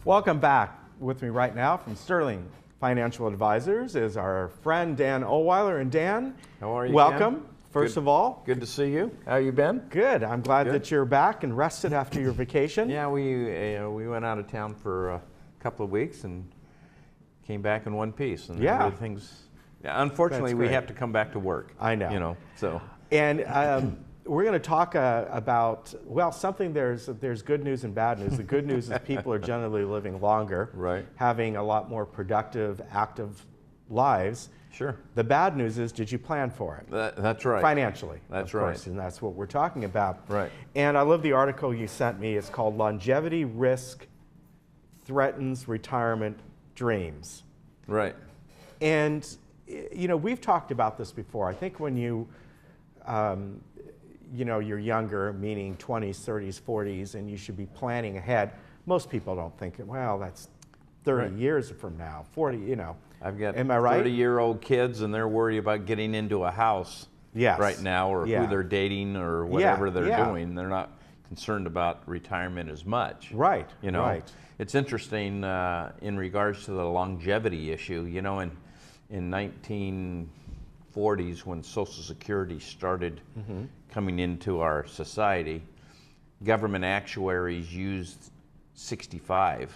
Welcome back. With me right now from Sterling Financial Advisors is our friend Dan Ohlweiler. And Dan, how are you? Welcome. Ken? First of all, good to see you. How you been? Good. I'm glad that you're back and rested after your vacation. Yeah, we went out of town for a couple of weeks and came back in one piece. And everything's. Yeah, unfortunately, we have to come back to work. I know. You know. So. And we're going to talk about, well, something, there's good news and bad news. The good news is people are generally living longer, right, having a lot more productive, active lives. Sure. The bad news is, did you plan for it? That's right. Financially, that's of right. course, and that's what we're talking about. Right. And I love the article you sent me. It's called "Longevity Risk Threatens Retirement Dreams." Right. And you know, we've talked about this before. I think when you know, you're younger, meaning 20s, 30s, 40s, and you should be planning ahead. Most people don't think, well, that's 30 years from now, 40, you know. I've got Am I right? 30-year-old kids, and they're worried about getting into a house right now, or who they're dating, or whatever they're doing. They're not concerned about retirement as much. Right. You know, right. It's interesting in regards to the longevity issue. You know, in 1940s, when Social Security started coming into our society, government actuaries used 65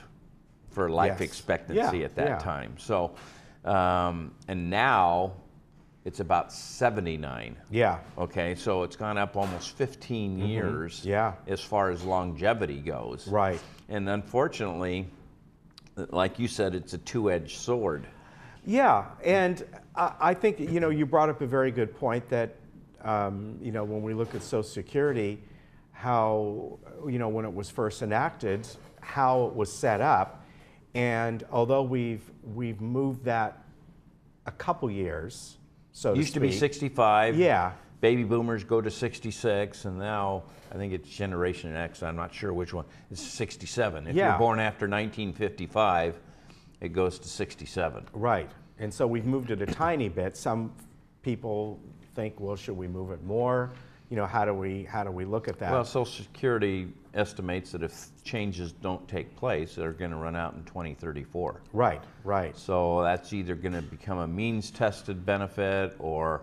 for life expectancy at that time. So, and now it's about 79. Yeah. Okay, so it's gone up almost 15 years as far as longevity goes. Right. And unfortunately, like you said, it's a two-edged sword. Yeah, and I think, you know, you brought up a very good point that, you know, when we look at Social Security, how, you know, when it was first enacted, how it was set up, and although we've moved that a couple years, so used to be 65. Yeah. Baby boomers go to 66, and now I think it's Generation X. I'm not sure which one. It's 67. If you're born after 1955, it goes to 67. Right. And so we've moved it a tiny bit. Some people think, well, should we move it more? You know, how do we look at that? Well, Social Security estimates that if changes don't take place, they're going to run out in 2034. Right, right. So that's either going to become a means-tested benefit, or,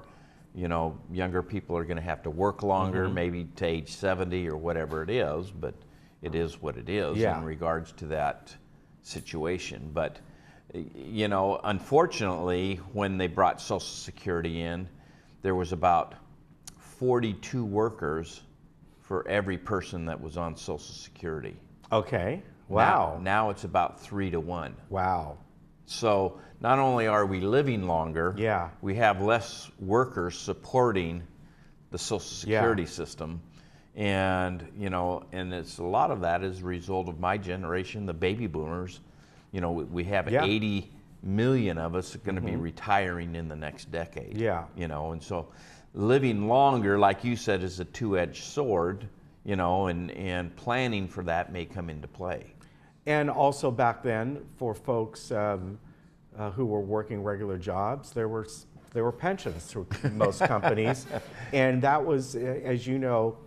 you know, younger people are going to have to work longer, maybe to age 70 or whatever it is, but it is what it is in regards to that situation. But, you know, unfortunately, when they brought Social Security in, there was about 42 workers for every person that was on Social Security. Okay. Wow. Now it's about 3 to 1. Wow. So not only are we living longer, we have less workers supporting the Social Security system. And, you know, and it's a lot of that is a result of my generation, the baby boomers. You know, we have 80 million of us going to be retiring in the next decade. Yeah. You know, and so living longer, like you said, is a two-edged sword, you know, and planning for that may come into play. And also back then, for folks who were working regular jobs, there were pensions through most companies. And that was, as you know,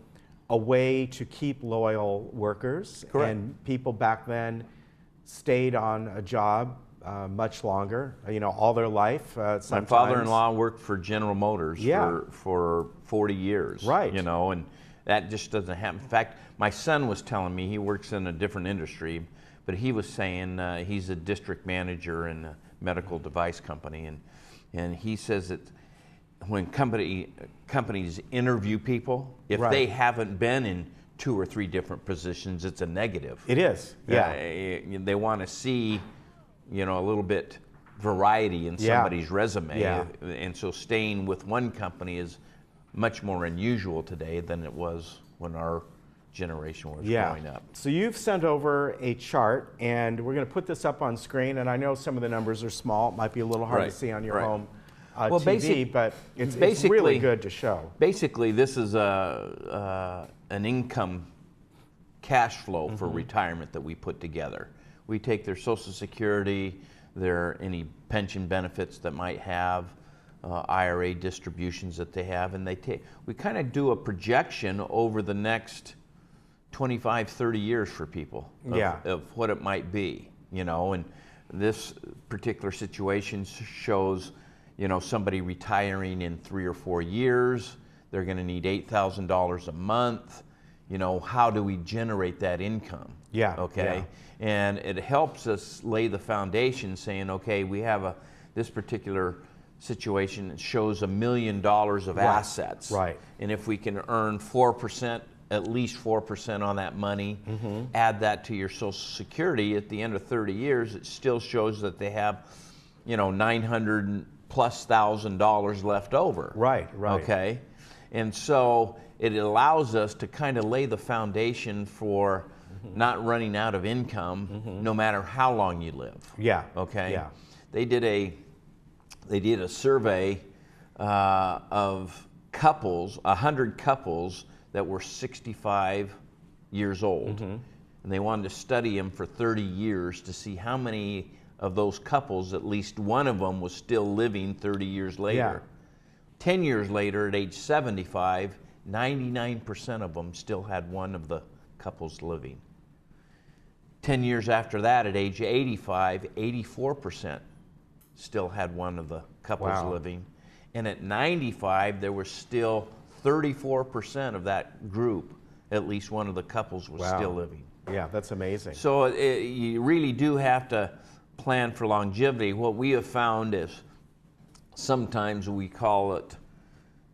a way to keep loyal workers. Correct. And people back then stayed on a job much longer, you know, all their life. Sometimes. My father-in-law worked for General Motors for 40 years. Right. You know, and that just doesn't happen. In fact, my son was telling me, he works in a different industry, but he was saying he's a district manager in a medical device company, and he says that when companies interview people, if they haven't been in 2 or 3 different positions, it's a negative. It is. Yeah. They want to see, you know, a little bit variety in somebody's resume. Yeah. And so staying with one company is much more unusual today than it was when our generation was growing up. So you've sent over a chart, and we're going to put this up on screen, and I know some of the numbers are small. It might be a little hard to see on your home TV, but it's really good to show. Basically, this is an income cash flow for retirement that we put together. We take their Social Security, any pension benefits that might have, IRA distributions that they have, and we kind of do a projection over the next 25, 30 years for people of what it might be, you know, and this particular situation shows, you know, somebody retiring in 3 or 4 years, they're going to need $8,000 a month. You know, how do we generate that income? Yeah. Okay. Yeah. And it helps us lay the foundation saying, okay, we have this particular situation that shows $1 million of assets. Right. And if we can earn 4%, at least 4% on that money, add that to your Social Security at the end of 30 years, it still shows that they have, you know, $900,000+ left over. Right, right. Okay. And so it allows us to kind of lay the foundation for not running out of income no matter how long you live. Yeah. Okay. Yeah. They did a survey of couples, 100 couples that were 65 years old. And they wanted to study them for 30 years to see how many of those couples, at least one of them was still living 30 years later. Yeah. 10 years later, at age 75, 99% of them still had one of the couples living. 10 years after that, at age 85, 84% still had one of the couples living. And at 95, there was still 34% of that group, at least one of the couples was still living. Yeah, that's amazing. So you really do have to plan for longevity. What we have found is sometimes we call it,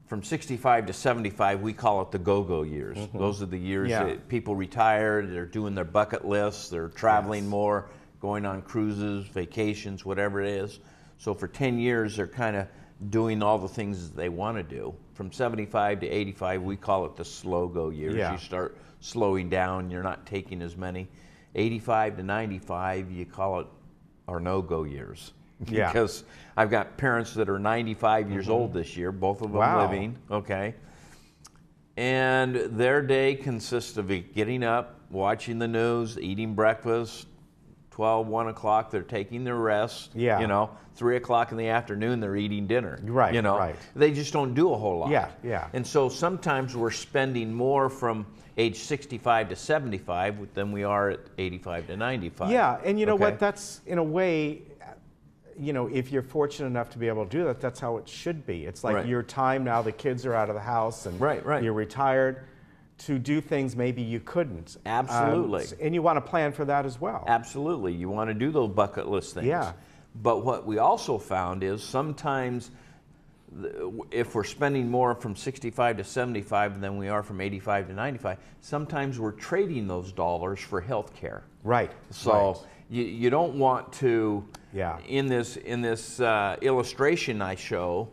from 65 to 75, we call it the go-go years. Those are the years that people retire, they're doing their bucket lists, they're traveling more, going on cruises, vacations, whatever it is. So for 10 years, they're kind of doing all the things that they want to do. From 75 to 85, we call it the slow-go years. You start slowing down, you're not taking as many. 85 to 95, you call it our no-go years. Because I've got parents that are 95 years old this year, both of them living, okay? And their day consists of getting up, watching the news, eating breakfast, 12, 1 o'clock, they're taking their rest. You know, 3 o'clock in the afternoon, they're eating dinner. Right, you know, they just don't do a whole lot. Yeah. And so sometimes we're spending more from age 65 to 75 than we are at 85 to 95. Yeah, and you know what, that's in a way, you know, if you're fortunate enough to be able to do that, that's how it should be. It's like your time now, the kids are out of the house and you're retired, to do things maybe you couldn't. Absolutely. And you want to plan for that as well. Absolutely. You want to do those bucket list things. Yeah. But what we also found is sometimes if we're spending more from 65 to 75 than we are from 85 to 95, sometimes we're trading those dollars for health care. Right. So you don't want to, in this illustration I show,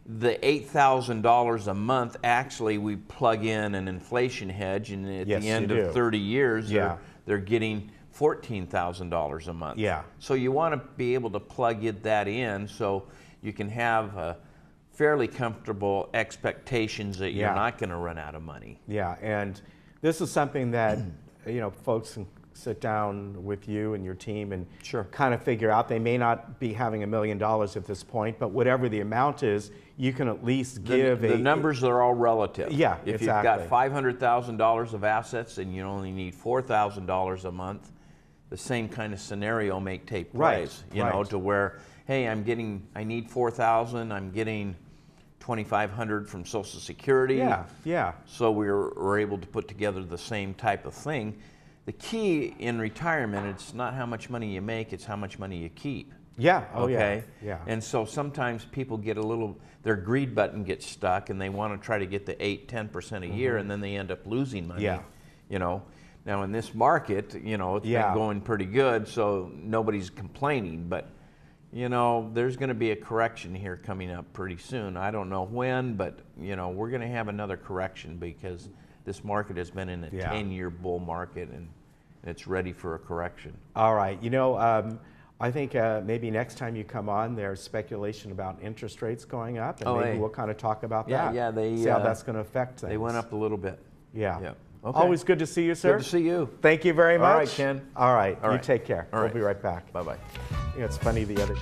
the $8,000 a month, actually we plug in an inflation hedge, and at the end of 30 years, they're getting $14,000 a month. So you want to be able to plug that in so you can have fairly comfortable expectations that you're not going to run out of money. Yeah, and this is something that, you know, folks can sit down with you and your team and kind of figure out. They may not be having $1 million at this point, but whatever the amount is, you can at least give the numbers are all relative. Yeah, if you've got $500,000 of assets and you only need $4,000 a month, the same kind of scenario may take place. You know, to where, hey, I need $4,000, I'm getting $2,500 from Social Security. So we're able to put together the same type of thing. The key in retirement, it's not how much money you make, it's how much money you keep. And so sometimes people get their greed button gets stuck and they want to try to get the 8-10% a year, and then they end up losing money. You know, now in this market, you know, it's been going pretty good, so nobody's complaining, but you know, there's going to be a correction here coming up pretty soon. I don't know when, but you know, we're going to have another correction because this market has been in a 10-year bull market, and it's ready for a correction. All right. You know, I think maybe next time you come on, there's speculation about interest rates going up, and maybe we'll kind of talk about that. They see how that's going to affect things. They went up a little bit. Okay. Always good to see you, sir. Good to see you. Thank you very much. All right, Ken. All right. You take care. All right. We'll be right back. Bye-bye. It's funny the other